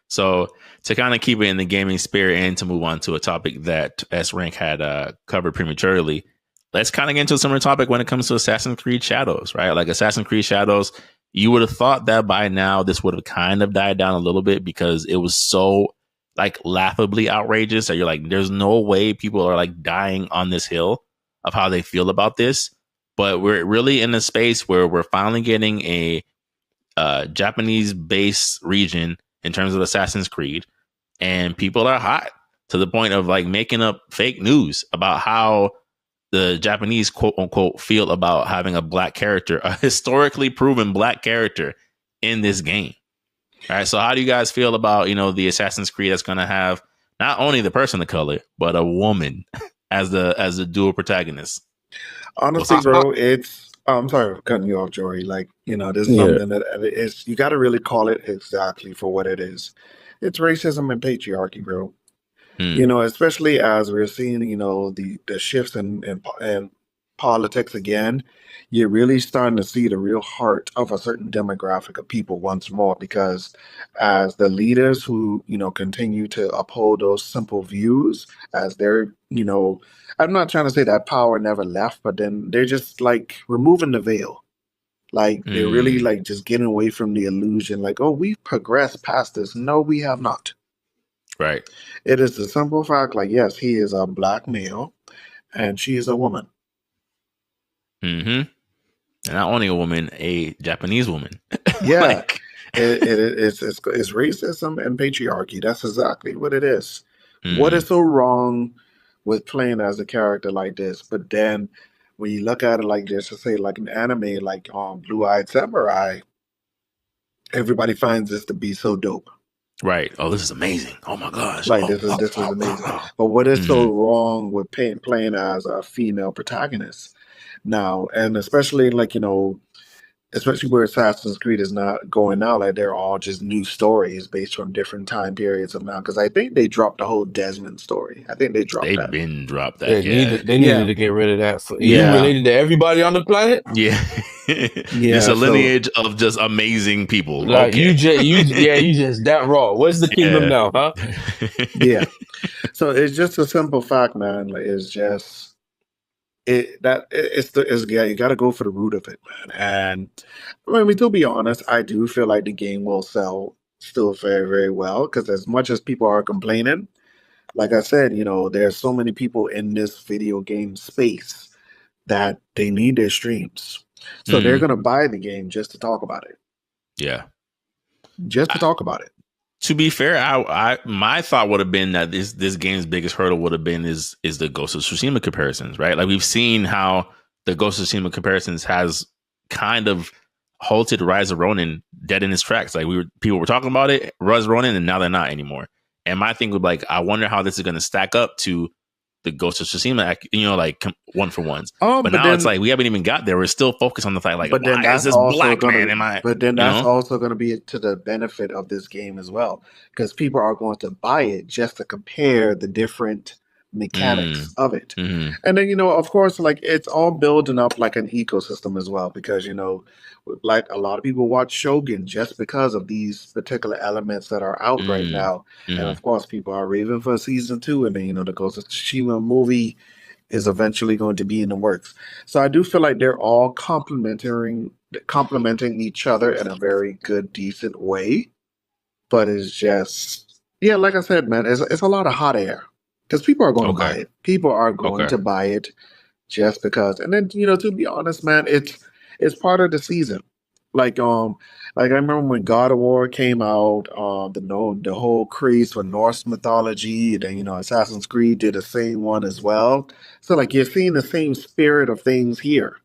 So to kind of keep it in the gaming spirit and to move on to a topic that S Rank had covered prematurely, let's kind of get into a similar topic when it comes to Assassin's Creed Shadows, right? Like Assassin's Creed Shadows, you would have thought that by now this would have kind of died down a little bit because it was so like laughably outrageous that you're like, there's no way people are like dying on this hill of how they feel about this. But we're really in a space where we're finally getting a Japanese based region in terms of Assassin's Creed, and people are hot to the point of like making up fake news about how the Japanese quote unquote feel about having a black character, a historically proven black character in this game. All right. So how do you guys feel about, the Assassin's Creed that's going to have not only the person of color, but a woman as the dual protagonist? Honestly, bro, I'm sorry for cutting you off, Jory. Like, this is something that is, you got to really call it exactly for what it is. It's racism and patriarchy, bro. Especially as we're seeing, the shifts in politics again, you're really starting to see the real heart of a certain demographic of people once more, because as the leaders who, continue to uphold those simple views, as they're, I'm not trying to say that power never left, but then they're just like removing the veil. Like they're really like just getting away from the illusion, like, oh, we've progressed past this. No, we have not. Right. It is the simple fact, like, yes, he is a black male and she is a woman. Mm-hmm. And not only a woman, a Japanese woman. Yeah. It's racism and patriarchy. That's exactly what it is. What is so wrong with playing as a character like this? But then when you look at it like this, to say like an anime like Blue-Eyed Samurai, everybody finds this to be so dope. Right. Oh, this is amazing. Oh my gosh. Like this is amazing. But what is so wrong with playing as a female protagonist now? And especially like, especially where Assassin's Creed is not going now, like they're all just new stories based on different time periods of now. Because I think they dropped the whole Desmond story. I think they dropped that. They've been dropped that. They needed to get rid of that. So, you related to everybody on the planet? Yeah. It's a lineage of just amazing people. Like you just that raw. What's the kingdom now, huh? Yeah. So it's just a simple fact, man. Like, it's just you got to go for the root of it, man. And I mean, to be honest, I do feel like the game will sell still very, very well, because as much as people are complaining, like I said, there's so many people in this video game space that they need their streams. So they're going to buy the game just to talk about it. Yeah. Just to talk about it. To be fair, my thought would have been that this game's biggest hurdle would have been is the Ghost of Tsushima comparisons, right? Like we've seen how the Ghost of Tsushima comparisons has kind of halted Rise of Ronin dead in its tracks. Like people were talking about it, Rise of Ronin, and now they're not anymore. And my thing would like, I wonder how this is going to stack up to the Ghost of Tsushima, like one for ones. But now it's like we haven't even got there. We're still focused on the fact, like, but then why is this black man? But then that's also going to be to the benefit of this game as well, because people are going to buy it just to compare the different mechanics of it. And then, of course, like it's all building up like an ecosystem as well, because, like a lot of people watch Shogun just because of these particular elements that are out right now. And of course, people are raving for season 2. And then, the Ghost of Tsushima movie is eventually going to be in the works. So I do feel like they're all complementing each other in a very good, decent way. But it's just, like I said, man, it's a lot of hot air. Because people are going to buy it. People are going to buy it just because. And then, to be honest, man, it's part of the season. Like I remember when God of War came out, the whole craze for Norse mythology, and then, Assassin's Creed did the same one as well. So like you're seeing the same spirit of things here.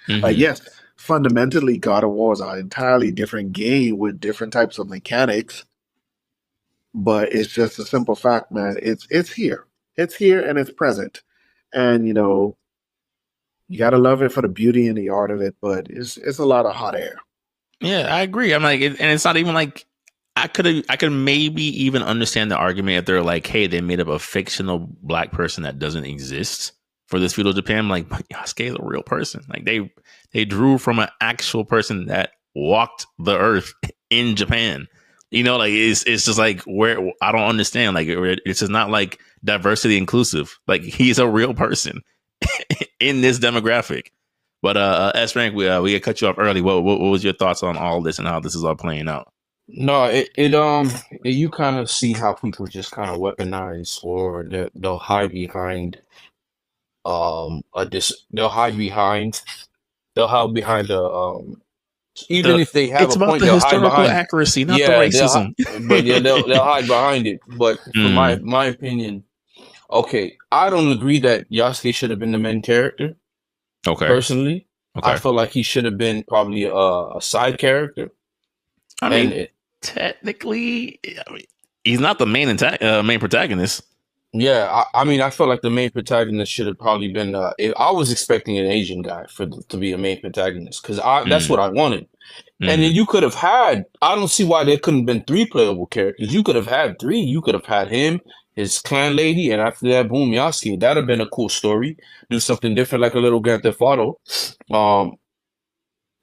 Like, yes, fundamentally God of War is an entirely different game with different types of mechanics. But it's just a simple fact, man. It's here. It's here and it's present. And, you got to love it for the beauty and the art of it, but it's a lot of hot air. Yeah, I agree. I'm like, and it's not even like I could maybe even understand the argument if they're like, hey, they made up a fictional black person that doesn't exist for this feudal Japan. I'm like, but Yasuke is a real person. Like they drew from an actual person that walked the earth in Japan. You know, like it's just like where I don't understand. Like it's just not like diversity inclusive. Like he's a real person in this demographic. But S Rank, we had cut you off early. What was your thoughts on all this and how this is all playing out? No, you kind of see how people just kind of weaponize, or they'll hide behind a dis they'll hide behind they'll hide behind even if they have It's a about point, the they'll hide historical behind. accuracy, not the Yeah, racism. but yeah, they'll hide behind it. But from my Mm, my opinion, okay, I don't agree that Yasuke should have been the main character. okay. Personally, I Okay. feel like he should have been probably a side character. I And mean, technically, he's not the main protagonist. yeah, I mean, I felt like the main protagonist should have probably been. I was expecting an Asian guy to be a main protagonist, because that's Mm, what I wanted. And then mm, you could have had. I don't see why there couldn't have been 3 playable characters. You could have had 3. You could have had him, his clan lady, and after that, boom, Yasuke. That'd have been a cool story. Do something different, like a little Grand Theft Auto. Um,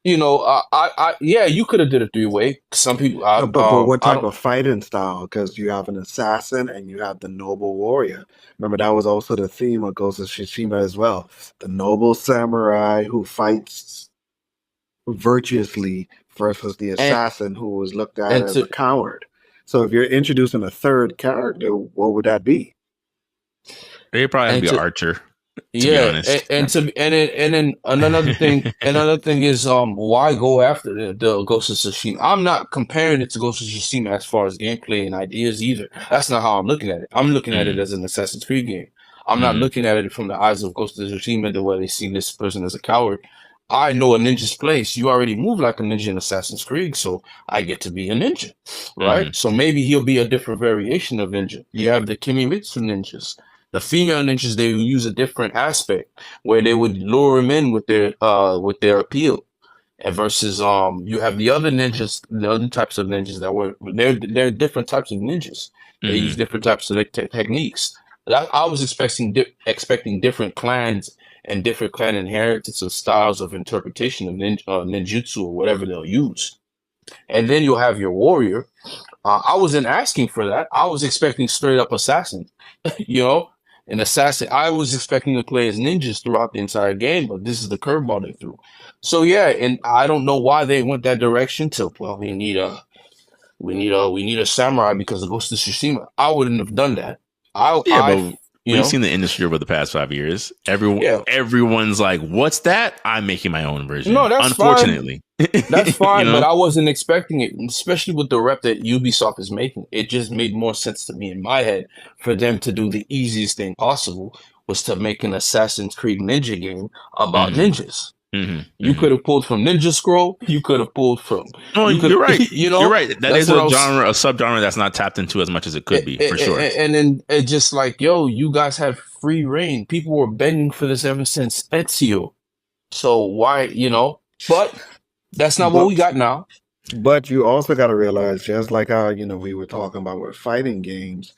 yeah, you could have did a 3-way. Some people, But what I type don't. of fighting style? Because you have an assassin and you have the noble warrior. Remember, that was also the theme of Ghost of Tsushima as well. The noble samurai who fights virtuously versus the And assassin who was looked at and as to a coward. So if you're introducing a third character, what would that be? he probably has to and be an to archer, to be Yeah, honest. and then another thing is why go after the Ghost of Tsushima? I'm not comparing it to Ghost of Tsushima as far as gameplay and ideas either. That's not how I'm looking at it. I'm looking at it Mm, as an Assassin's Creed game. I'm not mm, looking at it from the eyes of Ghost of Tsushima, the way they see this person as a coward. I know a ninja's place. You already move like a ninja in Assassin's Creed, so I get to be a ninja, right? mm, So maybe he'll be a different variation of ninja. You have the Kimitsu ninjas. The female ninjas, they would use a different aspect where they would lure him in with their appeal. And versus you have the other ninjas, the other types of ninjas that were they're different types of ninjas. They use mm, different types of techniques. I was expecting different clans and different clan inheritance of styles of interpretation of ninjutsu or whatever they'll use. And then you'll have your warrior. I wasn't asking for that. I was expecting straight up assassin. you know, an assassin. I was expecting to play as ninjas throughout the entire game, but this is the curveball they threw. So yeah, and I don't know why they went that direction. To well, we need a samurai because of Ghost of Tsushima. I wouldn't have done that. Yeah, but You we've know, seen the industry over the past 5 years. yeah, Everyone's like, "What's that?" I'm making my own no, version. that's fine. Unfortunately, That's you fine, but know. I wasn't expecting it, especially with the rep that Ubisoft is making. It just made more sense to me in my head for them to do the easiest thing possible was to make an Assassin's Creed Ninja game about Hmm, ninjas. hmm, You hmm. could have pulled from Ninja Scroll. You could have pulled from. No, You could. you're right. You You're know. right. That That's is what I a was. genre, a subgenre that's not tapped into as much as it could be, for sure. And then it just like, yo, you guys have free reign. People were begging for this ever since Ezio. So why, But that's not what But we got now. but you also got to realize, just like how we were talking about with fighting games,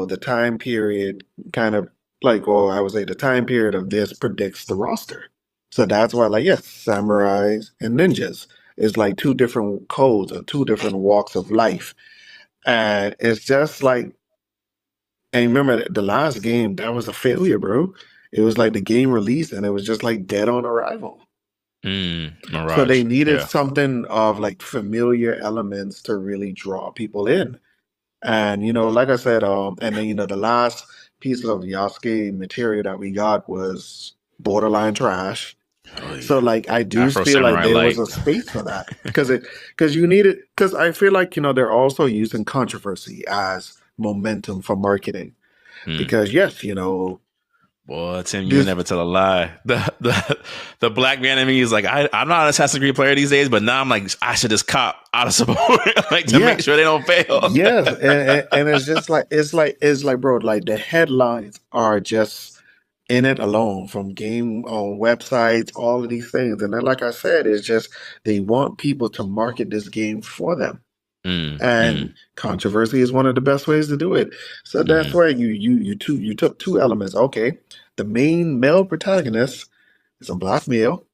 the time period kind of like, well, I would say the time period of this predicts the roster. So that's why, like, yes, samurais and ninjas is like two different codes or two different walks of life. And it's just like, and remember the last game, that was a failure, bro. It was like the game released and it was just like dead on arrival. So they Mirage. needed Yeah. something of like familiar elements to really draw people in. And like I said, and then the last piece of Yasuke material that we got was borderline trash. Oh, So yeah. like I do Afro feel like Samurai there was Light. a space for that because you needed because I feel like they're also using controversy as momentum for marketing Mm. because yes, Boy, Tim, you this never tell a lie. The black man in me is like, I'm not an Assassin's Creed player these days, but now I'm like, I should just cop out of support, like to make yeah. sure they don't fail. Yes, and it's just like it's like bro, like the headlines are just in it alone from game on websites, all of these things, and then like I said, it's just they want people to market this game for them, Mm, and mm, controversy is one of the best ways to do it. So that's mm, why you took two elements. Okay, the main male protagonist is a black male,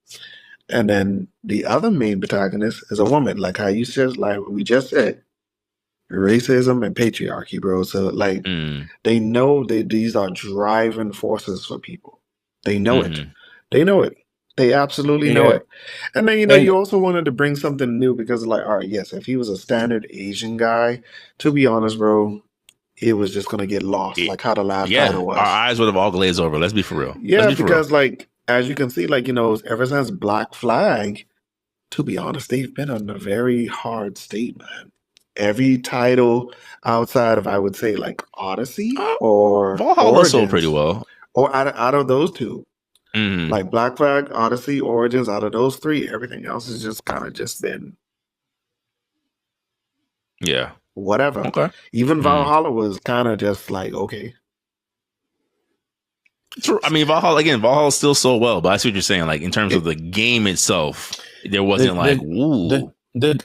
and then the other main protagonist is a woman, like how you said, like we just said. racism and patriarchy, bro. So like they know that these are driving forces for people. They know it. They know it. They absolutely know Yeah. it. And then, And you also wanted to bring something new because, like, all right, yes, if he was a standard Asian guy, to be honest, bro, it was just going to get lost, like how the last Yeah, title was. our eyes would have all glazed over. Let's be for real. Yeah, because, like, as you can see, like, ever since Black Flag, to be honest, they've been on a very hard state, man. Every title outside of, I would say, like Odyssey or Valhalla sold pretty well. Or out of those two. Like Black Flag, Odyssey, Origins, out of those three, everything else has just kind of just been whatever. Okay. Even Valhalla was kind of just like, okay. I mean, Valhalla still sold well, but I see what you're saying. Like in terms of the game itself, there wasn't ooh.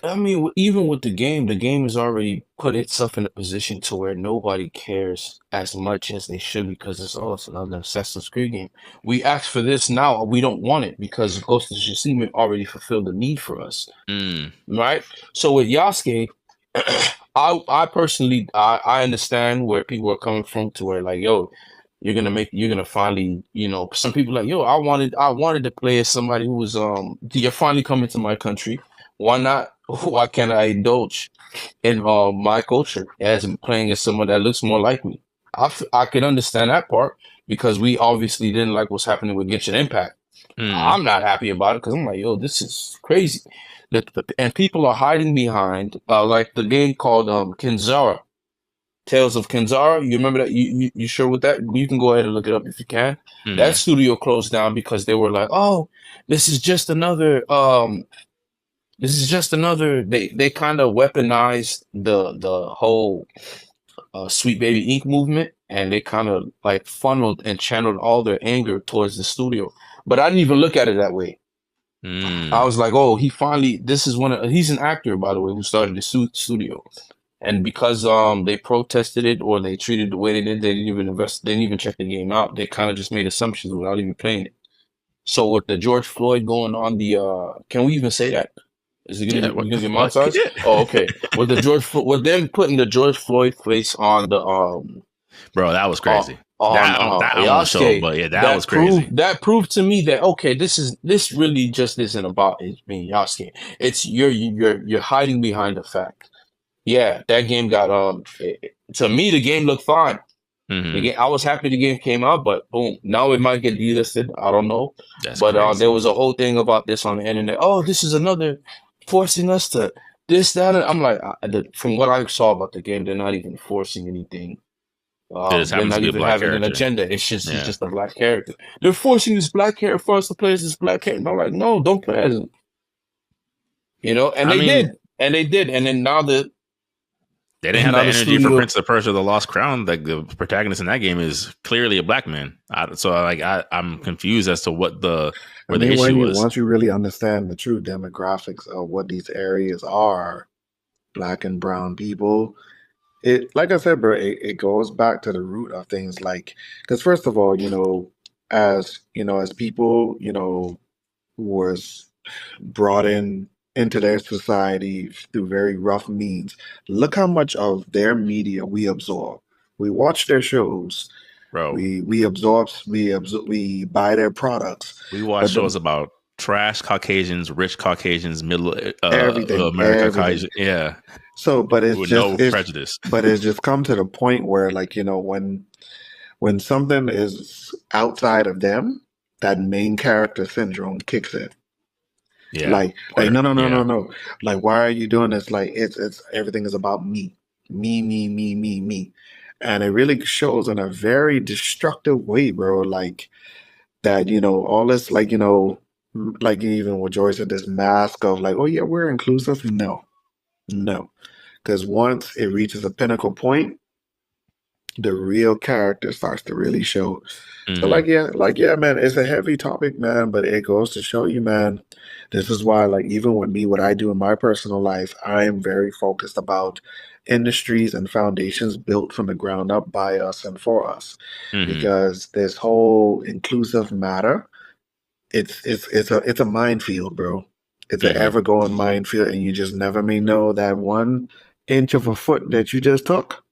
I mean, even with the game has already put itself in a position to where nobody cares as much as they should because it's another Assassin's Creed game. We asked for this now, we don't want it because Ghost of Tsushima already fulfilled the need for us, right? So with Yasuke, I personally I understand where people are coming from to where like, yo, you're gonna finally, some people like, yo, I wanted to play as somebody who was you're finally coming to my country. Why not? Why can't I indulge in my culture as playing as someone that looks more like me? I can understand that part because we obviously didn't like what's happening with Genshin Impact. I'm not happy about it because I'm like, yo, this is crazy. And people are hiding behind like the game called Kenzara. Tales of Kenzara. You remember that? You sure with that? You can go ahead and look it up if you can. That studio closed down because they were like, oh, this is just another they kind of weaponized the whole Sweet Baby Inc. movement, and they kind of like funneled and channeled all their anger towards the studio. But I didn't even look at it that way. I was like, oh, he's an actor, by the way, who started the studio. And because they protested it or they treated it the way they did, they didn't even check the game out. They kind of just made assumptions without even playing it. So with the George Floyd going on can we even say that? Is it gonna get monetized? Oh, okay. With them putting the George Floyd face on the bro, that was crazy. That show, but yeah, that was crazy. That proved to me that okay, this really just isn't about it being Yasuke. It's you're hiding behind the fact. Yeah, that game got to me the game looked fine. I was happy the game came out, but boom, now it might get delisted. I don't know. But there was a whole thing about this on the internet. Oh, this is another forcing us to this, that, and I'm like, from what I saw about the game, they're not even forcing anything. They're not even having an agenda. It's just a black character. They're forcing this black character for us to play as this black character. And I'm like, no, don't play as him. And they did. And then now they didn't have that energy for Prince of Persia: The Lost Crown. Like the protagonist in that game is clearly a black man. I'm confused as to what the issue was. Once you really understand the true demographics of what these areas are, black and brown people, it, like I said, bro, it goes back to the root of things. Like, because first of all, as people, was brought into their society through very rough means. Look how much of their media we absorb. We watch their shows. Bro. We absorb, we buy their products. We watch shows about trash Caucasians, rich Caucasians, middle everything, America Caucasian. Yeah. So, but it's with just no prejudice. But it's just come to the point where, like, when something is outside of them, that main character syndrome kicks in. Yeah. Like no. Like, why are you doing this? Like, it's everything is about me. And it really shows in a very destructive way, bro. Like that, all this, like, like even what Joy said, this mask of like, oh yeah, we're inclusive. No. Because once it reaches a pinnacle point, the real character starts to really show. So yeah, man, it's a heavy topic, man, but it goes to show you, man, this is why, like, even with me, what I do in my personal life, I am very focused about industries and foundations built from the ground up by us and for us. Because this whole inclusive matter, it's a minefield, bro. It's an ever-going minefield, and you just never may know that one inch of a foot that you just took?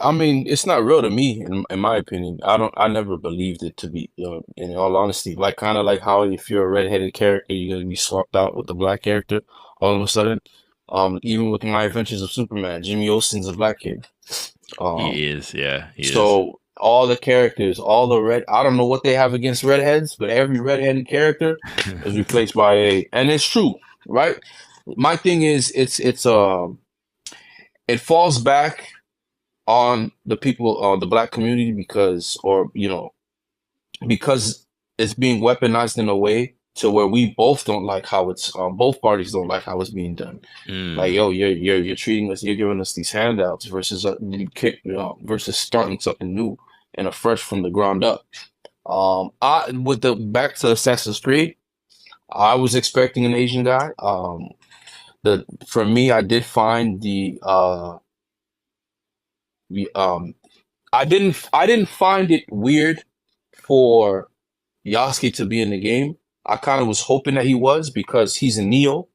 I mean, it's not real to me, in my opinion. I never believed it to be, in all honesty. Like, kind of like how if you're a redheaded character, you're gonna be swapped out with a black character all of a sudden. Even with My Adventures of Superman, Jimmy Olsen's a black kid. He is, yeah, he is. So all the characters, I don't know what they have against redheads, but every redheaded character is replaced by and it's true, right? My thing is, it falls back on the people, the black community, because it's being weaponized in a way to where we both don't like how it's both parties don't like how it's being done. Like, yo, you're treating us, you're giving us these handouts versus versus starting something new and afresh from the ground up. Back to Assassin's Creed, I was expecting an Asian guy. For me, I did find I didn't find it weird for Yasuke to be in the game. I kind of was hoping that he was, because he's in Neo.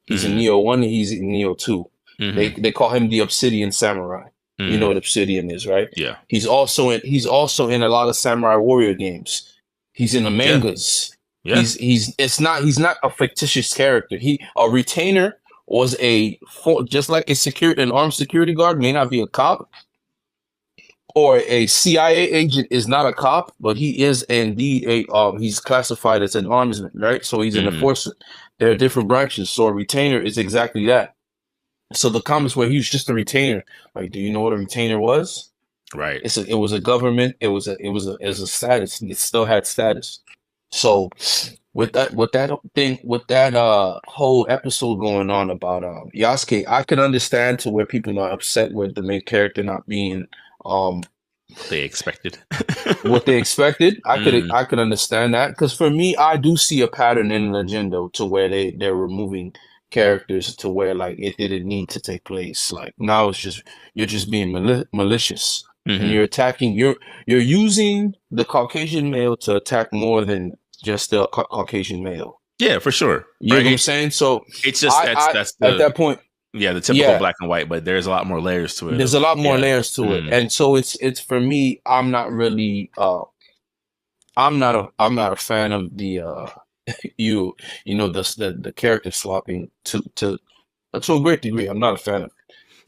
He's in Neo 1 and he's in Neo 2. They call him the Obsidian Samurai. You know what Obsidian is, right? Yeah. He's also in a lot of Samurai Warrior games. He's in the mangas. Yeah. He's not a fictitious character. A retainer was just like an armed security guard may not be a cop, or a CIA agent is not a cop, but he is indeed he's classified as an armsman, right? So he's an enforcer. There are different branches. So a retainer is exactly that. So the comments where he was just a retainer, like, do you know what a retainer was? Right. It was a government. It was a status. It still had status. So with that whole episode going on about Yasuke, I could understand to where people are upset with the main character not being they expected what they expected. I could understand that, because for me, I do see a pattern in the agenda to where they're removing characters to where, like, it didn't need to take place. Like, now you're just being malicious, and you're using the Caucasian male to attack more than just the Caucasian male. Yeah, for sure. You know what I'm saying? So it's just that's at that point. Yeah, the typical black and white, but there's a lot more layers to it. There's a lot more layers to it, and so it's for me. I'm not really. I'm not a fan of the the character swapping to a great degree. I'm not a fan of it.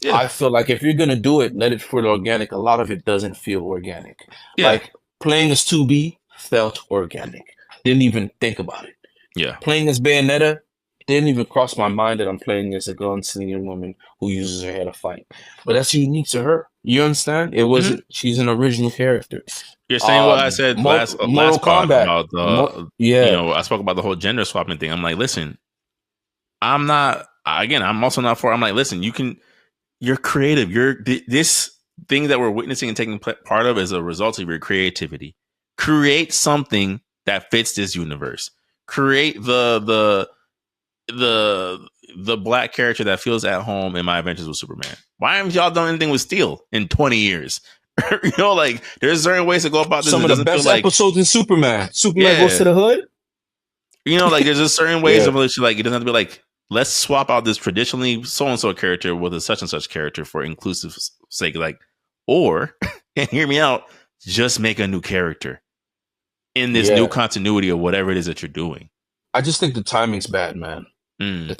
Yeah. I feel like if you're gonna do it, let it feel organic. A lot of it doesn't feel organic. Yeah. Like playing as 2B felt organic. Didn't even think about it. Yeah. Playing as Bayonetta didn't even cross my mind that I'm playing as a gunslinging woman who uses her hair to fight. But that's unique to her. You understand? It wasn't. She's an original character. You're saying what I said last Kombat about I spoke about the whole gender swapping thing. I'm like, listen, I'm also not for. I'm like, listen, you're creative. This thing that we're witnessing and taking part of is a result of your creativity. Create something that fits this universe. Create the black character that feels at home in My Adventures with Superman. Why haven't y'all done anything with Steel in 20 years? Like, there's certain ways to go about this. Some of the best episodes in Superman. Superman goes to the hood. Like, there's just certain ways of like, it doesn't have to be like, let's swap out this traditionally so-and-so character with a such and such character for inclusive sake. Like, or, and hear me out, just make a new character in this new continuity of whatever it is that you're doing. I just think the timing's bad, man. The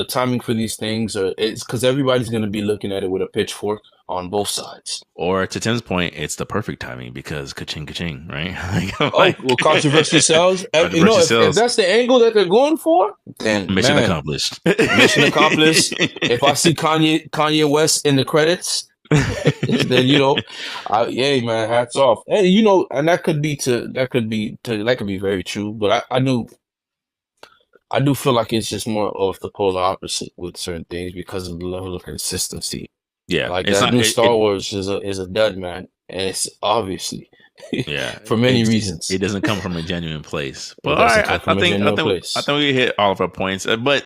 timing for these things it's because everybody's going to be looking at it with a pitchfork on both sides. Or to Tim's point, it's the perfect timing because ka-ching, right? Controversy sells. If that's the angle that they're going for, then mission accomplished. Mission accomplished. If I see Kanye West in the credits, then yeah, man, hats off. And and that could be very true. But I do feel like it's just more of the polar opposite with certain things because of the level of consistency. Yeah, like that new Star Wars is a dud, man, and it's obviously for many reasons. It doesn't come from a genuine place. But all right, I think we hit all of our points. But